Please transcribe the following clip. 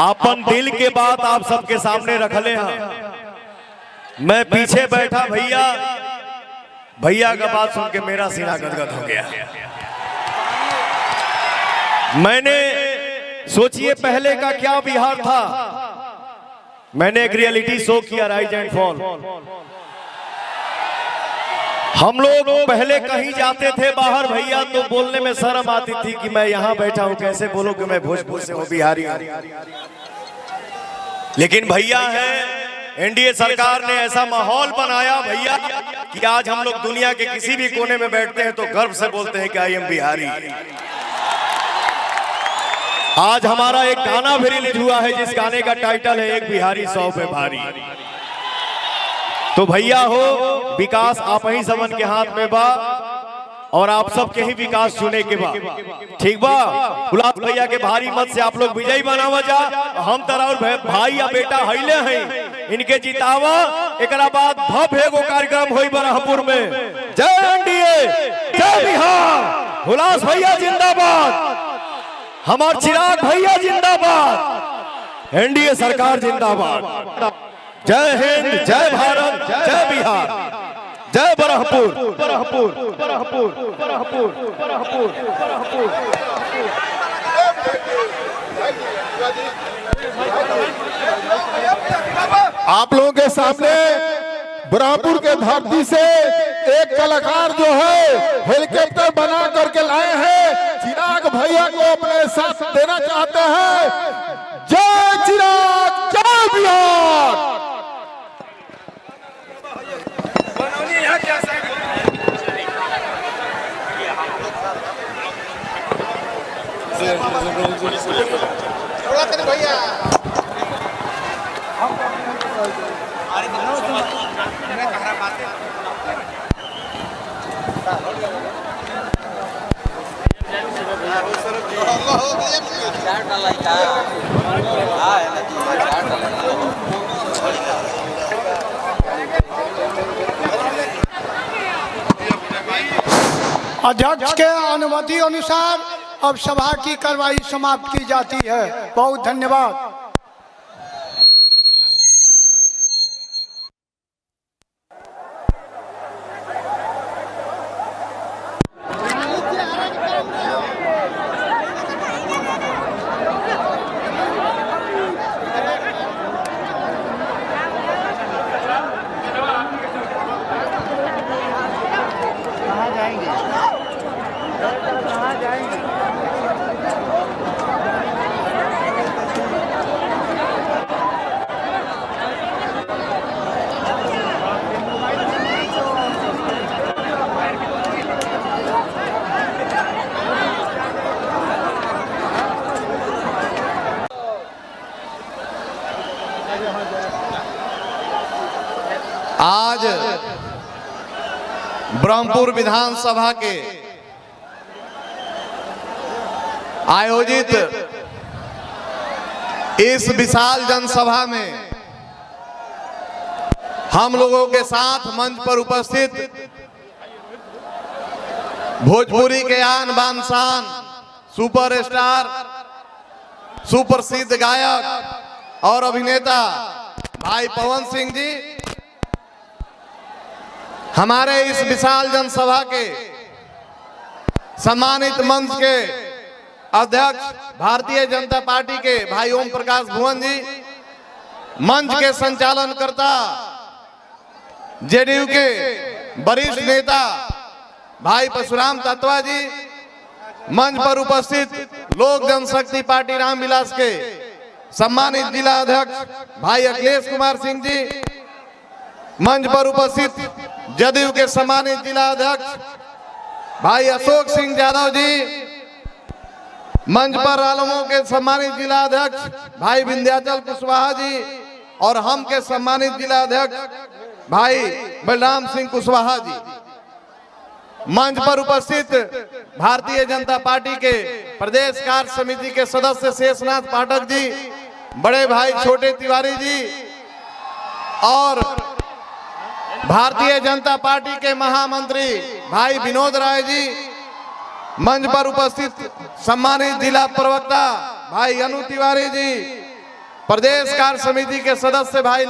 अपन दिल के बात आप सबके सामने रखले हैं। मैं पीछे बैठा भैया का बात सुन के मेरा सीना गदगद हो गया। मैंने सोचिए पहले का क्या बिहार था। मैंने एक रियलिटी शो किया राइज एंड फॉल। हम लोग पहले कहीं जाते थे बाहर भैया तो बोलने में शर्म आती थी कि मैं यहाँ बैठा हूँ, कैसे बोलूं कि मैं भोजपुर से हूँ, बिहारी हूँ। लेकिन भैया है, एनडीए सरकार ने ऐसा माहौल बनाया भैया कि आज हम लोग दुनिया के किसी भी कोने में बैठते हैं तो गर्व से बोलते हैं कि आई एम बिहारी। आज हमारा एक गाना भी रिलीज हुआ है जिस गाने का टाइटल है एक बिहारी 100 पे भारी। तो भैया हो, विकास आप ही सबन के हाथ में बा और आप सबके ही विकास चुने के बा, ठीक बा। गुलाब भैया के भारी मत से आप लोग विजयी बनावा जा। हम तरह और भाई या बेटा हईले हैं, इनके जितावा। एकरा बाद भव्य एगो कार्यक्रम होई बरहपुर में। जय एनडीए, जय बिहार। गुलाब भैया जिंदाबाद, हमार चिराग भैया जिंदाबाद, एनडीए सरकार जिंदाबाद। जय हिंद, जय भारत, जय बिहार, जय बरहपुर, बरहपुर, बरहपुर, बरहपुर, बरहपुर, बरहपुर। आप लोगों के सामने बरहपुर के धरती से एक कलाकार जो है हेलीकॉप्टर बना करके लाए हैं, चिराग भैया को अपने साथ देना चाहते हैं। जय चिराग, जय बिहार। अध्यक्ष के अनुमति अनुसार अब सभा की कार्रवाई समाप्त की जाती है। बहुत धन्यवाद। आज ब्रह्मपुर विधानसभा के आयोजित इस विशाल जनसभा में हम लोगों के साथ मंच पर उपस्थित भोजपुरी के आन बान शान सुपरस्टार सुप्रसिद्ध गायक और अभिनेता भाई पवन सिंह जी, हमारे इस विशाल जनसभा के सम्मानित मंच के अध्यक्ष भारतीय जनता पार्टी के भाई ओम प्रकाश भुवन जी, मंच के संचालन करता जेडीयू के वरिष्ठ नेता भाई परशुराम तत्वा जी, मंच पर उपस्थित लोक जनशक्ति पार्टी रामविलास के सम्मानित जिला अध्यक्ष भाई अखिलेश कुमार सिंह जी, मंच पर उपस्थित जदयू के सम्मानित जिला अध्यक्ष भाई अशोक सिंह यादव जी, मंच पर आलमों के सम्मानित जिला अध्यक्ष भाई विंध्याचल कुशवाहा जी और हम के सम्मानित जिला अध्यक्ष भाई बलराम सिंह कुशवाहा जी, मंच पर उपस्थित भारतीय जनता पार्टी के प्रदेश कार्य समिति के सदस्य शेषनाथ पाठक जी, बड़े भाई छोटे तिवारी जी और भारतीय जनता पार्टी के महामंत्री भाई विनोद राय जी, मंच पर उपस्थित सम्मानित जिला प्रवक्ता भाई अनु तिवारी जी, प्रदेश कार्य समिति के सदस्य भाई